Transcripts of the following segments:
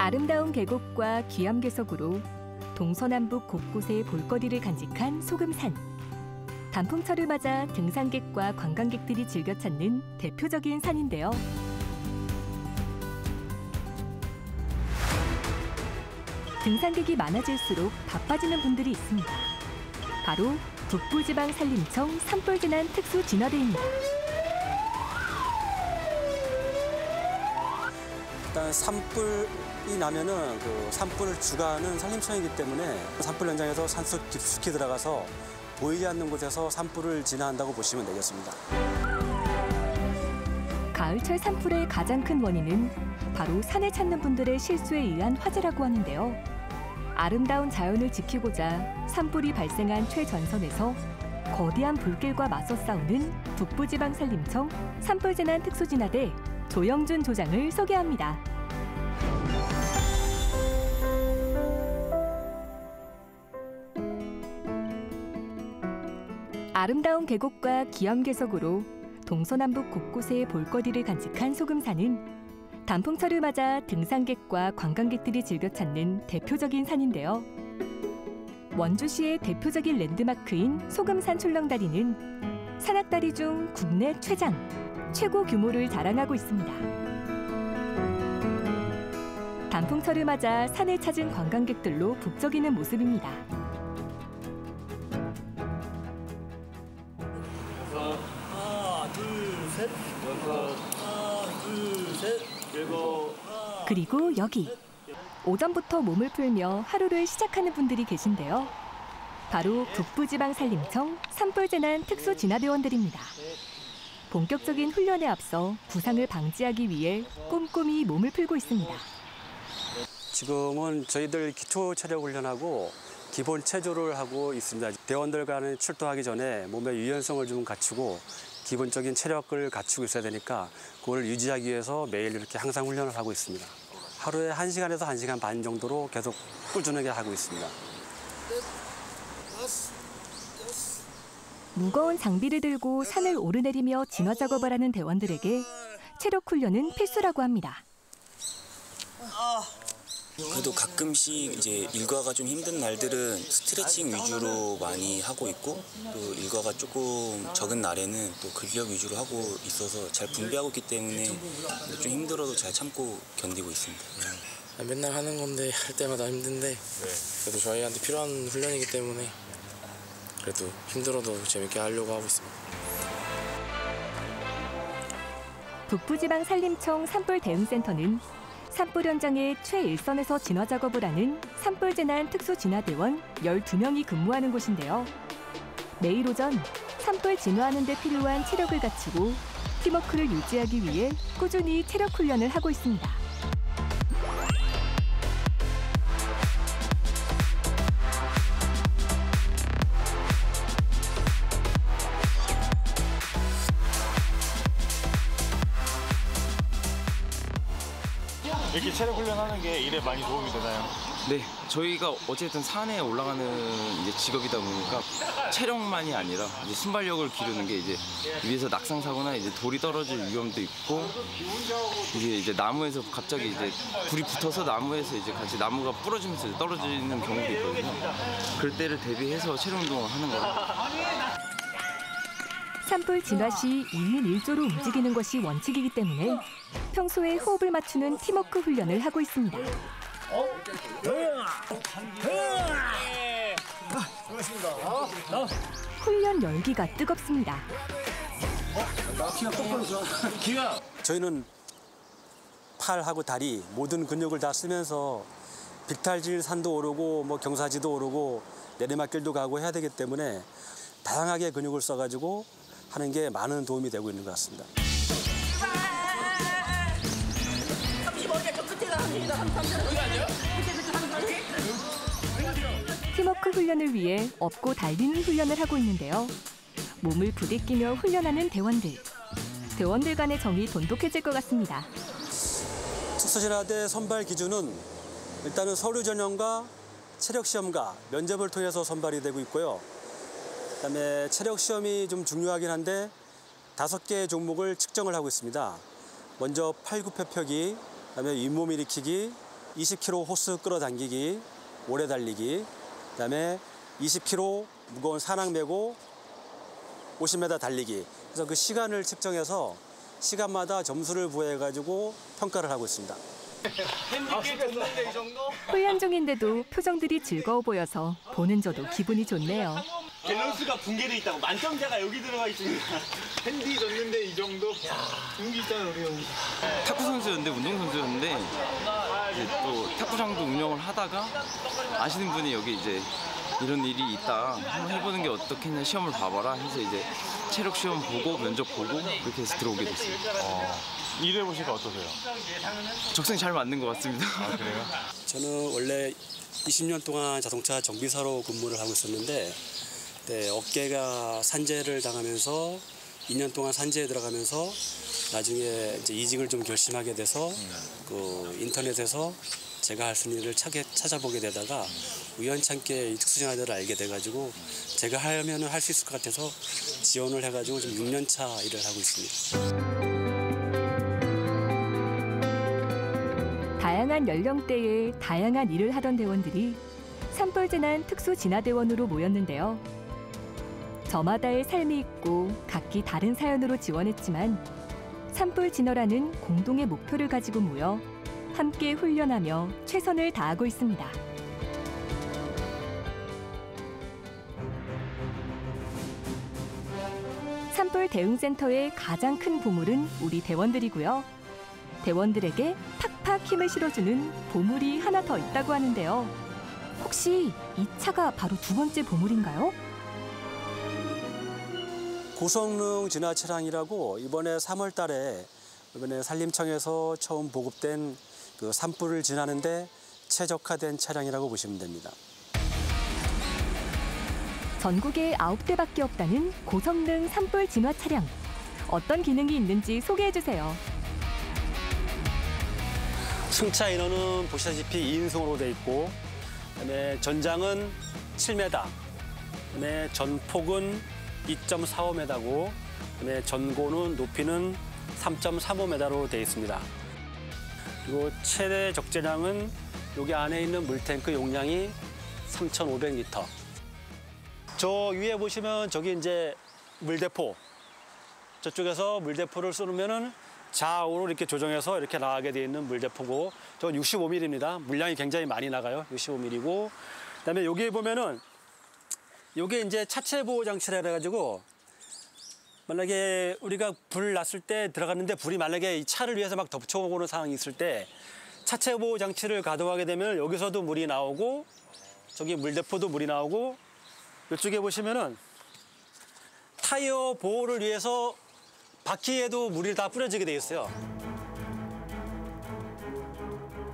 아름다운 계곡과 귀암괴석으로 동서남북 곳곳에 볼거리를 간직한 소금산. 단풍철을 맞아 등산객과 관광객들이 즐겨 찾는 대표적인 산인데요. 등산객이 많아질수록 바빠지는 분들이 있습니다. 바로 북부지방 산림청 산불재난 특수진화대입니다. 일단 산불이 나면은 그 산불을 주관하는 산림청이기 때문에 산불 현장에서 산속 깊숙이 들어가서 보이지 않는 곳에서 산불을 진화한다고 보시면 되겠습니다. 가을철 산불의 가장 큰 원인은 바로 산을 찾는 분들의 실수에 의한 화재라고 하는데요. 아름다운 자연을 지키고자 산불이 발생한 최전선에서 거대한 불길과 맞서 싸우는 북부지방산림청 산불재난 특수진화대 조영준 조장을 소개합니다. 아름다운 계곡과 귀암괴석으로 동서남북 곳곳에 볼거리를 간직한 소금산은 단풍철을 맞아 등산객과 관광객들이 즐겨 찾는 대표적인 산인데요. 원주시의 대표적인 랜드마크인 소금산 출렁다리는 산악다리 중 국내 최고 규모를 자랑하고 있습니다. 단풍철을 맞아 산을 찾은 관광객들로 북적이는 모습입니다. 하나, 둘, 셋. 하나, 둘, 셋. 그리고 여기 오전부터 몸을 풀며 하루를 시작하는 분들이 계신데요. 바로 북부지방산림청 산불재난 특수진화대원들입니다. 본격적인 훈련에 앞서 부상을 방지하기 위해 꼼꼼히 몸을 풀고 있습니다. 지금은 저희들 기초 체력 훈련하고 기본 체조를 하고 있습니다. 대원들 간에 출동하기 전에 몸의 유연성을 좀 갖추고 기본적인 체력을 갖추고 있어야 되니까 그걸 유지하기 위해서 매일 이렇게 항상 훈련을 하고 있습니다. 하루에 1시간에서 1시간 반 정도로 계속 꾸준하게 하고 있습니다. 무거운 장비를 들고 산을 오르내리며 진화 작업을 하는 대원들에게 체력 훈련은 필수라고 합니다. 그래도 가끔씩 이제 일과가 좀 힘든 날들은 스트레칭 위주로 많이 하고 있고 또 일과가 조금 적은 날에는 또 근력 위주로 하고 있어서 잘 분배하고 있기 때문에 좀 힘들어도 잘 참고 견디고 있습니다. 맨날 하는 건데 할 때마다 힘든데 그래도 저희한테 필요한 훈련이기 때문에 그래도 힘들어도 재밌게 하려고 하고 있습니다. 북부지방산림청 산불대응센터는 산불 현장의 최일선에서 진화 작업을 하는 산불재난 특수진화대원 12명이 근무하는 곳인데요. 매일 오전 산불 진화하는 데 필요한 체력을 갖추고 팀워크를 유지하기 위해 꾸준히 체력 훈련을 하고 있습니다. 이렇게 체력 훈련하는 게 일에 많이 도움이 되나요? 네, 저희가 어쨌든 산에 올라가는 이제 직업이다 보니까 체력만이 아니라 이제 순발력을 기르는 게 이제 위에서 낙상 사고나 이제 돌이 떨어질 위험도 있고 이제 나무에서 갑자기 이제 불이 붙어서 나무에서 이제 같이 나무가 부러지면서 떨어지는 경우도 있거든요. 그럴 때를 대비해서 체력 운동을 하는 거예요. 산불 진화 시 2인 1조로 움직이는 것이 원칙이기 때문에 평소에 호흡을 맞추는 팀워크 훈련을 하고 있습니다. 훈련 열기가 뜨겁습니다. 저희는 팔하고 다리 모든 근육을 다 쓰면서 빅탈질 산도 오르고 뭐 경사지도 오르고 내리막길도 가고 해야 되기 때문에 다양하게 근육을 써가지고 하는 게 많은 도움이 되고 있는 것 같습니다. 팀워크 훈련을 위해 업고 달리는 훈련을 하고 있는데요. 몸을 부대끼며 훈련하는 대원들. 대원들 간의 정이 돈독해질 것 같습니다. 특수진화대 선발 기준은 일단은 서류 전형과 체력 시험과 면접을 통해서 선발이 되고 있고요. 그다음에 체력 시험이 좀 중요하긴 한데 5개의 종목을 측정을 하고 있습니다. 먼저 팔굽혀펴기, 그다음에 윗몸 일으키기, 20kg 호스 끌어당기기, 오래 달리기, 그다음에 20kg 무거운 산악 메고 50m 달리기. 그래서 그 시간을 측정해서 시간마다 점수를 부여해가지고 평가를 하고 있습니다. 훈련 중인데도 표정들이 즐거워 보여서 보는 저도 기분이 좋네요. 밸런스가 붕괴돼 있다고 만점자가 여기 들어가 있습니다. 핸디 졌는데 이 정도? 용기 있잖아 우리 형이. 탁구 선수였는데 운동선수였는데 이제 또 탁구장도 운영을 하다가 아시는 분이 여기 이제 이런 일이 있다 한번 해보는 게 어떻겠냐 시험을 봐봐라 해서 이제 체력 시험 보고 면접 보고 그렇게 해서 들어오게 됐습니다. 일해보시니까 어떠세요? 적성이 잘 맞는 것 같습니다. 아, 그래요? 저는 원래 20년 동안 자동차 정비사로 근무를 하고 있었는데 네, 어깨가 산재를 당하면서 2년 동안 산재에 들어가면서 나중에 이제 이직을 좀 결심하게 돼서 그 인터넷에서 제가 할 수 있는 일을 찾아보게 되다가 우연찮게 이 특수진화대를 알게 돼가지고 제가 하면은 할 수 있을 것 같아서 지원을 해가지고 지금 6년 차 일을 하고 있습니다. 다양한 연령대에 다양한 일을 하던 대원들이 산불재난 특수진화대원으로 모였는데요. 저마다의 삶이 있고 각기 다른 사연으로 지원했지만 산불진화라는 공동의 목표를 가지고 모여 함께 훈련하며 최선을 다하고 있습니다. 산불 대응센터의 가장 큰 보물은 우리 대원들이고요. 대원들에게 팍팍 힘을 실어주는 보물이 하나 더 있다고 하는데요. 혹시 이 차가 바로 두 번째 보물인가요? 고성능 진화 차량이라고 이번에 3월 달에 이번에 산림청에서 처음 보급된 그 산불을 진화하는데 최적화된 차량이라고 보시면 됩니다. 전국에 9대밖에 없다는 고성능 산불 진화 차량. 어떤 기능이 있는지 소개해 주세요. 승차 인원은 보시다시피 2인승으로 돼 있고 그다음에 전장은 7m, 그다음에 전폭은 2.45m고 그다음에 전고는 높이는 3.35m로 되어 있습니다. 그리고 최대 적재량은 여기 안에 있는 물탱크 용량이 3,500리터. 저 위에 보시면 저기 이제 물대포. 저쪽에서 물대포를 쏘면은 좌우로 이렇게 조정해서 이렇게 나가게 되어 있는 물대포고, 저건 65mm입니다. 물량이 굉장히 많이 나가요. 65mm고. 그다음에 여기에 보면은 요게 이제 차체 보호 장치라 해가지고 만약에 우리가 불 났을 때 들어갔는데 불이 만약에 이 차를 위해서 막 덮쳐오는 상황이 있을 때 차체 보호 장치를 가동하게 되면 여기서도 물이 나오고 저기 물대포도 물이 나오고 이쪽에 보시면은 타이어 보호를 위해서 바퀴에도 물이 다 뿌려지게 돼 있어요.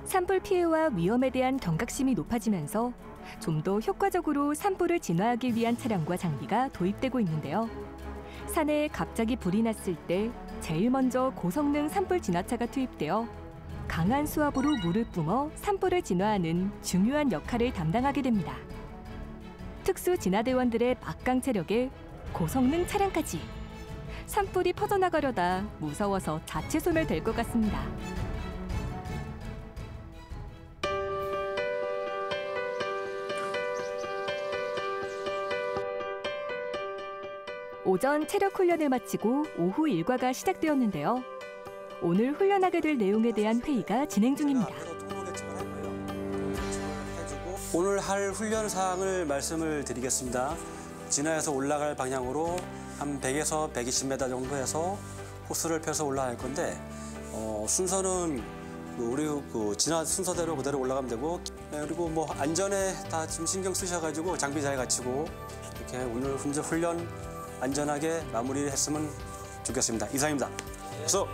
산불 피해와 위험에 대한 경각심이 높아지면서 좀 더 효과적으로 산불을 진화하기 위한 차량과 장비가 도입되고 있는데요. 산에 갑자기 불이 났을 때 제일 먼저 고성능 산불 진화차가 투입되어 강한 수압으로 물을 뿜어 산불을 진화하는 중요한 역할을 담당하게 됩니다. 특수 진화대원들의 막강 체력에 고성능 차량까지. 산불이 퍼져나가려다 무서워서 자체 소멸될 것 같습니다. 오전 체력 훈련을 마치고 오후 일과가 시작되었는데요. 오늘 훈련하게 될 내용에 대한 회의가 진행 중입니다. 오늘 할 훈련 사항을 말씀을 드리겠습니다. 진화해서 올라갈 방향으로 한 100에서 120m 정도 해서 호스를 펴서 올라갈 건데 순서는 우리 진화 순서대로 그대로 올라가면 되고, 그리고 뭐 안전에 다 좀 신경 쓰셔가지고 장비 잘 갖추고 이렇게 오늘 훈련 안전하게 마무리했으면 좋겠습니다. 이상입니다. 박수.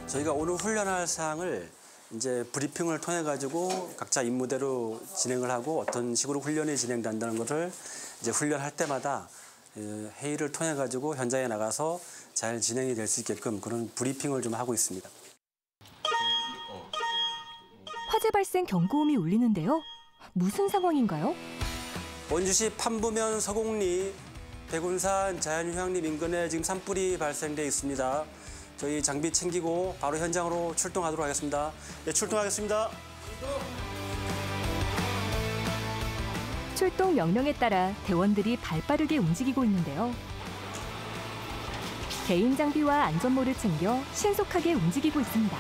저희가 오늘 훈련할 사항을 이제 브리핑을 통해 가지고 각자 임무대로 진행을 하고 어떤 식으로 훈련이 진행된다는 것을 이제 훈련할 때마다 회의를 통해 가지고 현장에 나가서 잘 진행이 될 수 있게끔 그런 브리핑을 좀 하고 있습니다. 화재 발생 경고음이 울리는데요. 무슨 상황인가요? 원주시 판부면 서곡리 백운산 자연휴양림 인근에 지금 산불이 발생돼 있습니다. 저희 장비 챙기고 바로 현장으로 출동하도록 하겠습니다. 네, 출동하겠습니다. 출동 명령에 따라 대원들이 발빠르게 움직이고 있는데요. 개인 장비와 안전모를 챙겨 신속하게 움직이고 있습니다.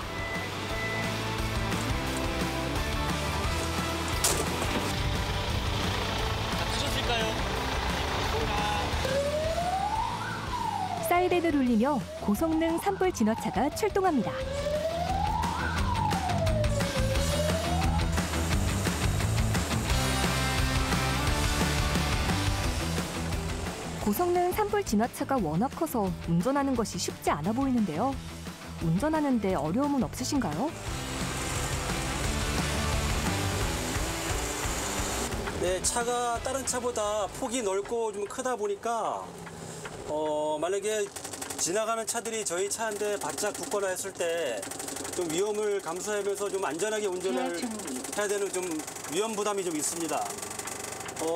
사이렌을 울리며 고성능 산불 진화차가 출동합니다. 고성능 산불 진화차가 워낙 커서 운전하는 것이 쉽지 않아 보이는데요. 운전하는데 어려움은 없으신가요? 네, 차가 다른 차보다 폭이 넓고 좀 크다 보니까 만약에 지나가는 차들이 저희 차한테 바짝 붙거나 했을 때 좀 위험을 감수하면서 좀 안전하게 운전을 해야 되는 좀 위험 부담이 좀 있습니다.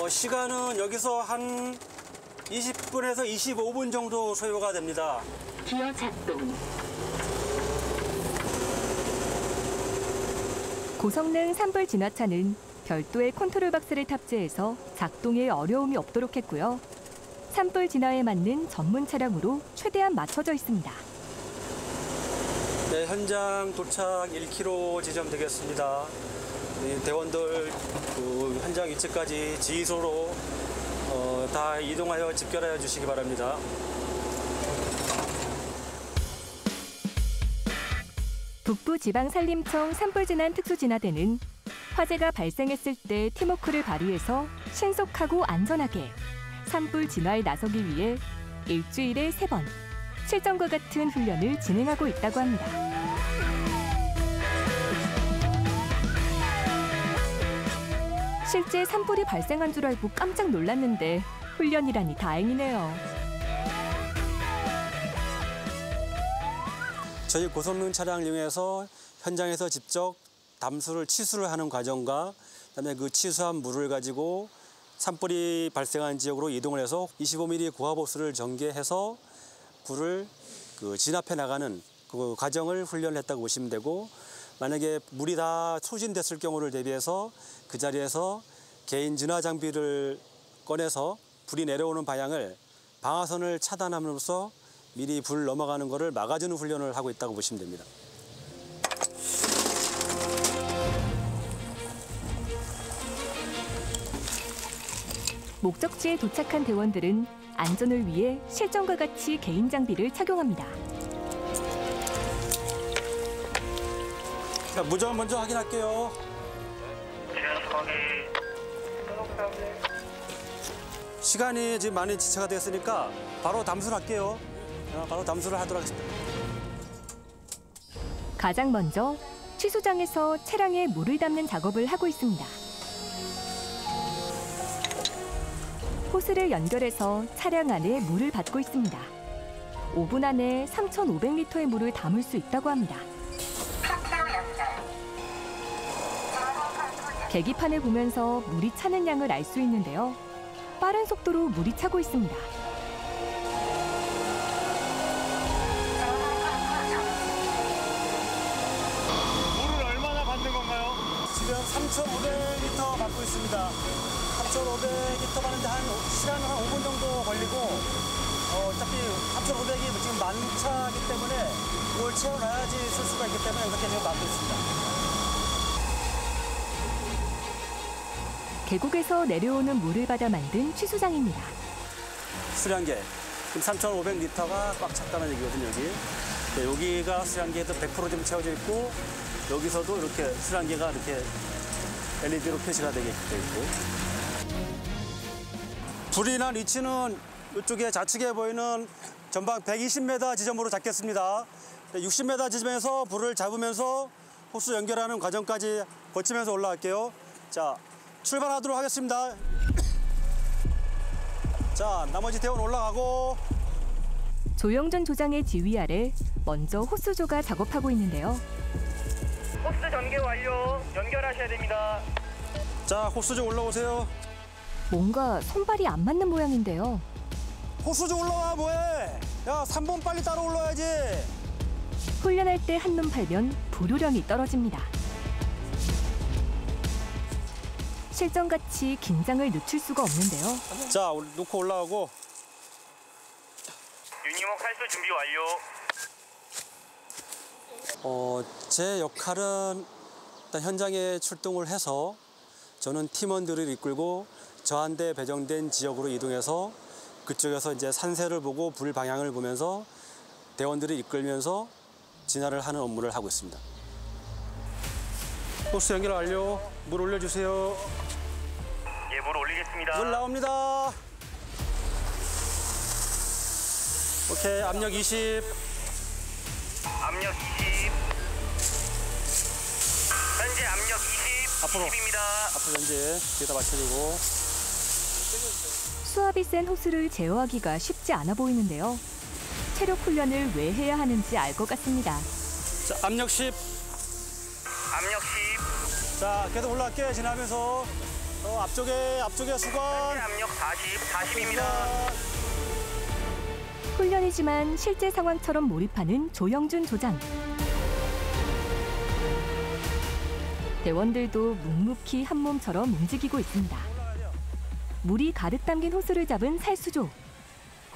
시간은 여기서 한 20분에서 25분 정도 소요가 됩니다. 기어 작동. 고성능 산불 진화차는 별도의 컨트롤 박스를 탑재해서 작동에 어려움이 없도록 했고요. 산불 진화에 맞는 전문 차량으로 최대한 맞춰져 있습니다. 네, 현장 도착 1km 지점 되겠습니다. 대원들 현장 위치까지 지휘소로 다 이동하여 집결하여 주시기 바랍니다. 북부지방산림청 산불진환 특수진화대는 화재가 발생했을 때 팀워크를 발휘해서 신속하고 안전하게 산불 진화에 나서기 위해 일주일에 3번 실전과 같은 훈련을 진행하고 있다고 합니다. 실제 산불이 발생한 줄 알고 깜짝 놀랐는데 훈련이라니 다행이네요. 저희 고성능 차량을 이용해서 현장에서 직접 담수를 치수를 하는 과정과 그다음에 그 치수한 물을 가지고 산불이 발생한 지역으로 이동을 해서 25mm 고압호스를 전개해서 불을 진압해 나가는 그 과정을 훈련했다고 보시면 되고, 만약에 물이 다 소진됐을 경우를 대비해서 그 자리에서 개인 진화 장비를 꺼내서 불이 내려오는 방향을 방화선을 차단함으로써 미리 불 넘어가는 것을 막아주는 훈련을 하고 있다고 보시면 됩니다. 목적지에 도착한 대원들은 안전을 위해 실전과 같이 개인 장비를 착용합니다. 자, 무전 먼저 확인할게요. 시간이 지금 많이 지체가 됐으니까 바로 담수를 할게요. 바로 담수를 하도록 하겠습니다. 가장 먼저 취수장에서 차량에 물을 담는 작업을 하고 있습니다. 호스를 연결해서 차량 안에 물을 받고 있습니다. 5분 안에 3,500리터의 물을 담을 수 있다고 합니다. 계기판을 보면서 물이 차는 양을 알 수 있는데요. 빠른 속도로 물이 차고 있습니다. 물을 얼마나 받는 건가요? 지금 3,500리터 받고 있습니다. 3,500리터 받는데 시간은 한 5분 정도 걸리고, 어차피 3,500이 지금 만차이기 때문에 이걸 채워놔야지 쓸 수가 있기 때문에 그렇게 지금 받고 있습니다. 계곡에서 내려오는 물을 받아 만든 취수장입니다. 수량계, 지금 3,500리터가 꽉 찼다는 얘기거든요, 여기. 네, 여기가 수량계에도 100% 지금 채워져 있고, 여기서도 이렇게 수량계가 이렇게 LED로 표시가 되게 되어 있고. 불이 난 위치는 이쪽에 좌측에 보이는 전방 120m 지점으로 잡겠습니다. 60m 지점에서 불을 잡으면서 호스 연결하는 과정까지 거치면서 올라갈게요. 자, 출발하도록 하겠습니다. 자, 나머지 대원 올라가고. 조영준 조장의 지휘 아래 먼저 호스조가 작업하고 있는데요. 호스 전개 완료. 연결하셔야 됩니다. 자, 호스조 올라오세요. 뭔가 손발이 안 맞는 모양인데요. 호스조 올라와, 뭐해? 야, 3번 빨리 따라 올라와야지. 훈련할 때 한눈 팔면 불호령이 떨어집니다. 실전같이 긴장을 늦출 수가 없는데요. 자, 놓고 올라가고. 유니몬 칼수 준비 완료. 제 역할은 일단 현장에 출동을 해서 저는 팀원들을 이끌고 저한테 배정된 지역으로 이동해서 그쪽에서 이제 산세를 보고 불 방향을 보면서 대원들을 이끌면서 진화를 하는 업무를 하고 있습니다. 호스 연결 완료. 물 올려주세요. 예, 물 올리겠습니다. 물 나옵니다. 오케이, 압력 20. 압력 20. 현재 압력 20. 앞으로. 20입니다. 앞으로 전진. 뒤에다 맞춰주고. 수압이 센 호스를 제어하기가 쉽지 않아 보이는데요. 체력 훈련을 왜 해야 하는지 알 것 같습니다. 자, 압력 10. 압력 10. 자, 계속 올라갈게. 지나면서. 앞쪽에 수관. 현재 압력 40. 40입니다. 훈련이지만 실제 상황처럼 몰입하는 조영준 조장. 대원들도 묵묵히 한 몸처럼 움직이고 있습니다. 물이 가득 담긴 호스를 잡은 살수조.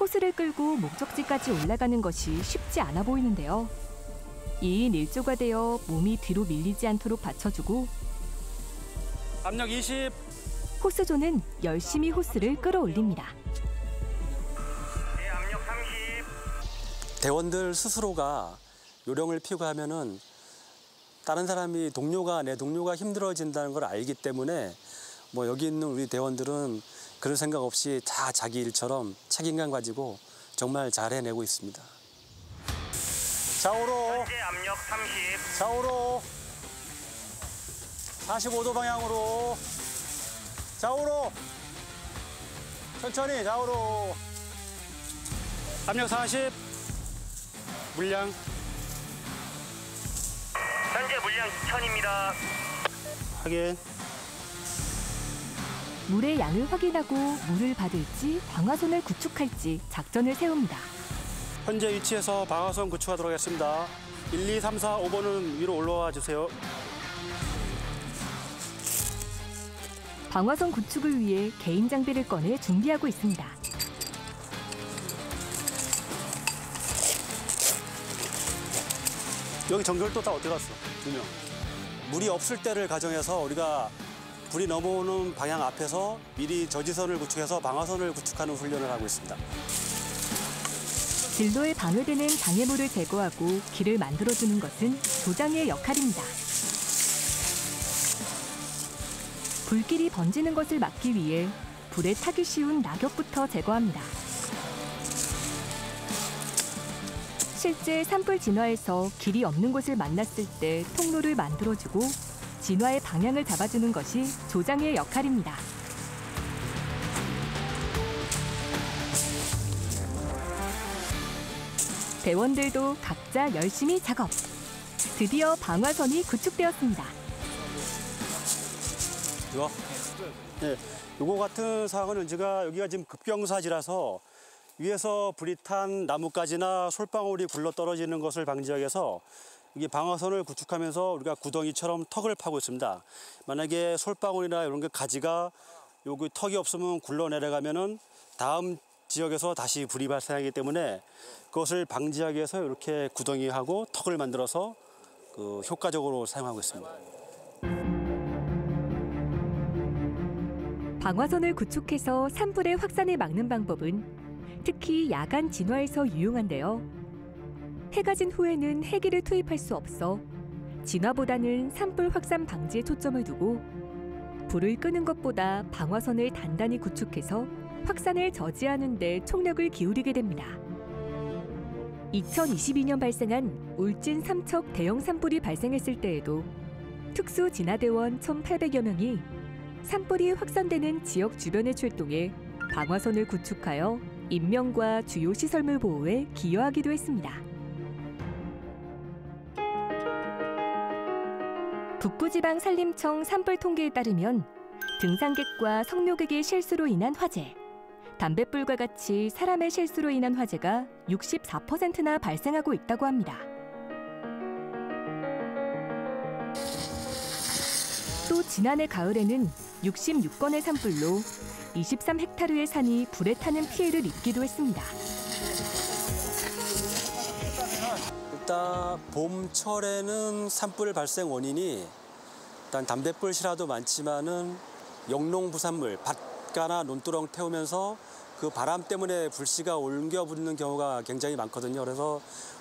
호스를 끌고 목적지까지 올라가는 것이 쉽지 않아 보이는데요. 2인 1조가 되어 몸이 뒤로 밀리지 않도록 받쳐주고 압력 20. 호스조는 열심히 호스를 끌어올립니다. 예, 압력 30. 대원들 스스로가 요령을 피우고 하면은 다른 사람이 내 동료가 힘들어진다는 걸 알기 때문에 뭐 여기 있는 우리 대원들은 그런 생각 없이 다 자기 일처럼 책임감 가지고 정말 잘 해내고 있습니다. 좌우로. 현재 압력 30. 좌우로. 45도 방향으로. 좌우로. 천천히 좌우로. 압력 40. 물량. 현재 물량 2000입니다. 확인. 물의 양을 확인하고 물을 받을지 방화선을 구축할지 작전을 세웁니다. 현재 위치에서 방화선 구축하도록 하겠습니다. 1, 2, 3, 4, 5번은 위로 올라와 주세요. 방화선 구축을 위해 개인 장비를 꺼내 준비하고 있습니다. 여기 정결도 다 어디 갔어? 2명. 물이 없을 때를 가정해서 우리가 불이 넘어오는 방향 앞에서 미리 저지선을 구축해서 방화선을 구축하는 훈련을 하고 있습니다. 진로에 방해되는 장애물을 제거하고 길을 만들어주는 것은 조장의 역할입니다. 불길이 번지는 것을 막기 위해 불에 타기 쉬운 낙엽부터 제거합니다. 실제 산불 진화에서 길이 없는 곳을 만났을 때 통로를 만들어주고 진화의 방향을 잡아주는 것이 조장의 역할입니다. 대원들도 각자 열심히 작업. 드디어 방화선이 구축되었습니다. 이거? 네, 요거 같은 상황은 여기가 지금 급경사지라서 위에서 불이 탄 나뭇가지나 솔방울이 굴러 떨어지는 것을 방지하기 위해서 여기 방화선을 구축하면서 우리가 구덩이처럼 턱을 파고 있습니다. 만약에 솔방울이나 이런 게 가지가 여기 턱이 없으면 굴러 내려가면은 다음 지역에서 다시 불이 발생하기 때문에 그것을 방지하기 위해서 이렇게 구덩이하고 턱을 만들어서 효과적으로 사용하고 있습니다. 방화선을 구축해서 산불의 확산을 막는 방법은 특히 야간 진화에서 유용한데요. 해가 진 후에는 헬기를 투입할 수 없어 진화보다는 산불 확산 방지에 초점을 두고 불을 끄는 것보다 방화선을 단단히 구축해서 확산을 저지하는 데 총력을 기울이게 됩니다. 2022년 발생한 울진 삼척 대형 산불이 발생했을 때에도 특수 진화대원 1,800여 명이 산불이 확산되는 지역 주변에 출동해 방화선을 구축하여 인명과 주요 시설물 보호에 기여하기도 했습니다. 북부지방 산림청 산불 통계에 따르면 등산객과 성묘객의 실수로 인한 화재, 담뱃불과 같이 사람의 실수로 인한 화재가 64%나 발생하고 있다고 합니다. 또 지난해 가을에는 66건의 산불로 23헥타르의 산이 불에 타는 피해를 입기도 했습니다. 일단 봄철에는 산불 발생 원인이 일단 담뱃불 실화도 많지만은 영농 부산물, 밭가나 논두렁 태우면서 그 바람 때문에 불씨가 옮겨 붙는 경우가 굉장히 많거든요. 그래서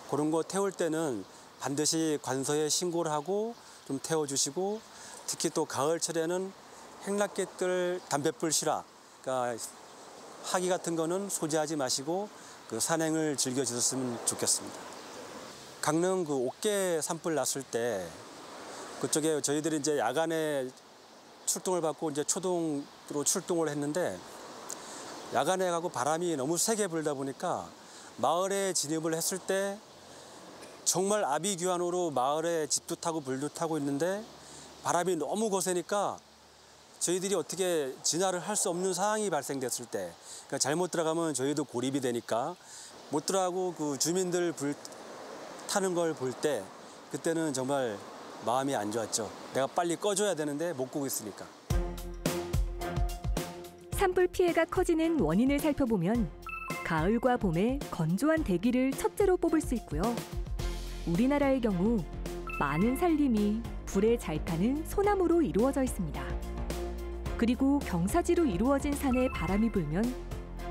그런 거 태울 때는 반드시 관서에 신고를 하고 좀 태워주시고, 특히 또 가을철에는 행락객들 담뱃불 실화, 그러니까 하기 같은 거는 소지하지 마시고 그 산행을 즐겨주셨으면 좋겠습니다. 강릉 그 옥계 산불 났을 때 그쪽에 저희들이 이제 야간에 출동을 받고 이제 초동으로 출동을 했는데, 야간에 가고 바람이 너무 세게 불다 보니까 마을에 진입을 했을 때 정말 아비규환으로 마을에 집도 타고 불도 타고 있는데 바람이 너무 거세니까 저희들이 어떻게 진화를 할 수 없는 상황이 발생됐을 때, 그러니까 잘못 들어가면 저희도 고립이 되니까 못 들어가고 그 주민들 불 타는 걸 볼 때 그때는 정말 마음이 안 좋았죠. 내가 빨리 꺼줘야 되는데 못 끄고 있으니까. 산불 피해가 커지는 원인을 살펴보면 가을과 봄에 건조한 대기를 첫째로 뽑을 수 있고요. 우리나라의 경우 많은 산림이 불에 잘 타는 소나무로 이루어져 있습니다. 그리고 경사지로 이루어진 산에 바람이 불면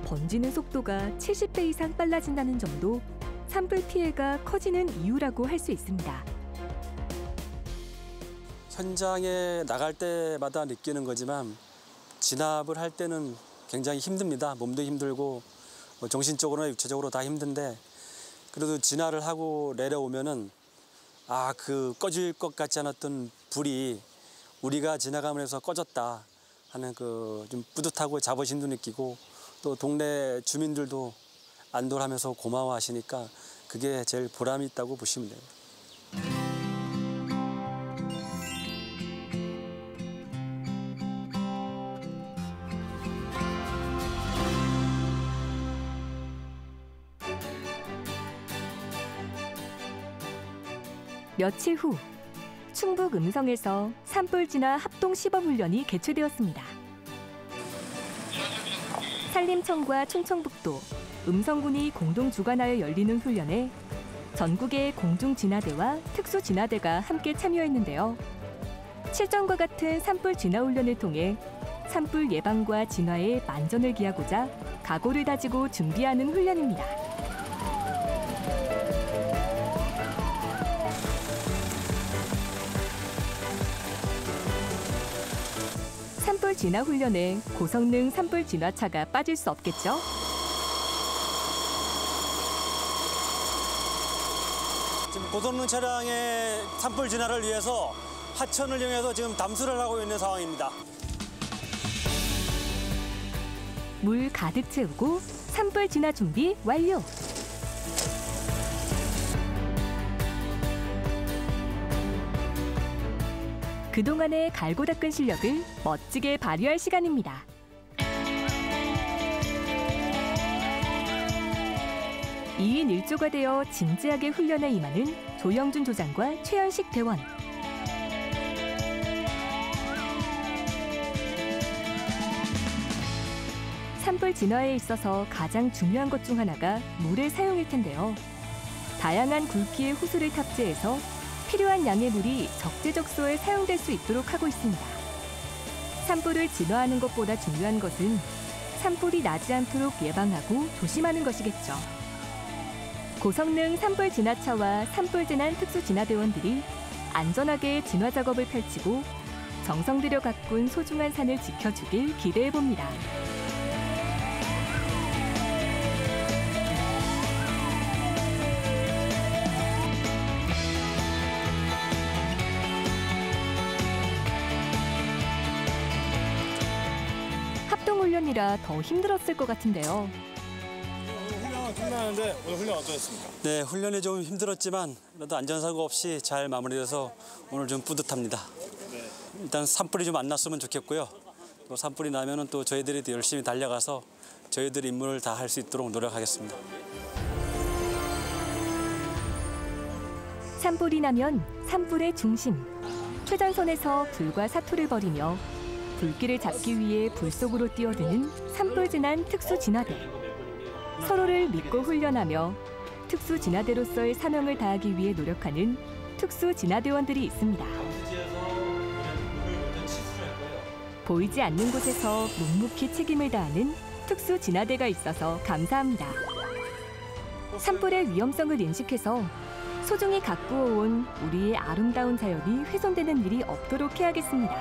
번지는 속도가 70배 이상 빨라진다는 점도 산불 피해가 커지는 이유라고 할 수 있습니다. 현장에 나갈 때마다 느끼는 거지만 진압을 할 때는 굉장히 힘듭니다. 몸도 힘들고 정신적으로나 육체적으로 다 힘든데, 그래도 진화를 하고 내려오면은 그 꺼질 것 같지 않았던 불이 우리가 지나가면서 꺼졌다 하는 그 좀 뿌듯하고 자부심도 느끼고, 또 동네 주민들도 안도를 하면서 고마워하시니까 그게 제일 보람이 있다고 보시면 돼요. 며칠 후 충북 음성에서 산불 진화 합동 시범훈련이 개최되었습니다. 산림청과 충청북도, 음성군이 공동 주관하여 열리는 훈련에 전국의 공중진화대와 특수진화대가 함께 참여했는데요. 실전과 같은 산불 진화 훈련을 통해 산불 예방과 진화에 만전을 기하고자 각오를 다지고 준비하는 훈련입니다. 산불 진화 훈련에 고성능 산불 진화차가 빠질 수 없겠죠? 지금 고성능 차량의 산불 진화를 위해서 하천을 이용해서 지금 담수를 하고 있는 상황입니다. 물 가득 채우고 산불 진화 준비 완료! 그동안의 갈고 닦은 실력을 멋지게 발휘할 시간입니다. (2인 1조가) 되어 진지하게 훈련에 임하는 조영준 조장과 최현식 대원. 산불 진화에 있어서 가장 중요한 것 중 하나가 물의 사용일 텐데요. 다양한 굵기의 호수를 탑재해서 필요한 양의 물이 적재적소에 사용될 수 있도록 하고 있습니다. 산불을 진화하는 것보다 중요한 것은 산불이 나지 않도록 예방하고 조심하는 것이겠죠. 고성능 산불 진화차와 산불 진환 특수진화대원들이 안전하게 진화 작업을 펼치고 정성 들여 가꾼 소중한 산을 지켜주길 기대해봅니다. 훈련이라 더 힘들었을 것 같은데요. 훈련은 끝나는데 오늘 훈련 어떠셨습니까? 네, 훈련이 좀 힘들었지만 그래도 안전사고 없이 잘 마무리돼서 오늘 좀 뿌듯합니다. 일단 산불이 좀 안 났으면 좋겠고요. 또 산불이 나면은 또 저희들이 더 열심히 달려가서 저희들 임무를 다 할 수 있도록 노력하겠습니다. 산불이 나면 산불의 중심, 최전선에서 불과 사투를 벌이며 불길을 잡기 위해 불 속으로 뛰어드는 산불 진한 특수 진화대. 서로를 믿고 훈련하며 특수 진화대로서의 사명을 다하기 위해 노력하는 특수 진화대원들이 있습니다. 보이지 않는 곳에서 묵묵히 책임을 다하는 특수 진화대가 있어서 감사합니다. 산불의 위험성을 인식해서 소중히 가꾸어 온 우리의 아름다운 자연이 훼손되는 일이 없도록 해야겠습니다.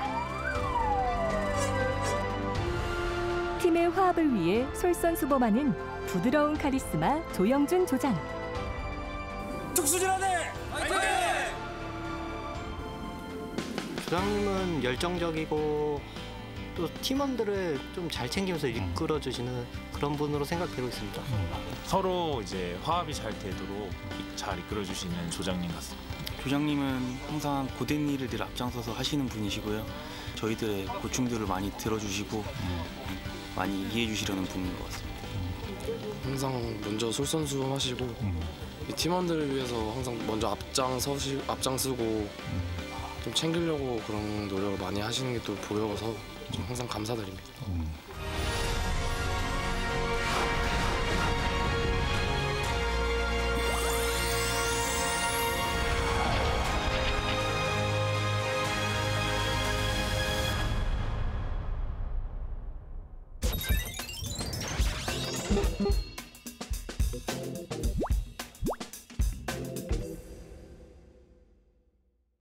팀의 화합을 위해 솔선수범하는 부드러운 카리스마 조영준 조장. 특수진화대! 조장님은 열정적이고 또 팀원들을 좀 잘 챙기면서 이끌어 주시는 그런 분으로 생각되고 있습니다. 서로 이제 화합이 잘 되도록 잘 이끌어 주시는 조장님 같습니다. 조장님은 항상 고된 일을 늘 앞장서서 하시는 분이시고요. 저희들의 고충들을 많이 들어주시고 많이 이해해 주시려는 분인 것 같습니다. 항상 먼저 솔선수범하시고 이 팀원들을 위해서 항상 먼저 앞장서고 좀 챙기려고 그런 노력을 많이 하시는 게 또 보여서 좀 항상 감사드립니다.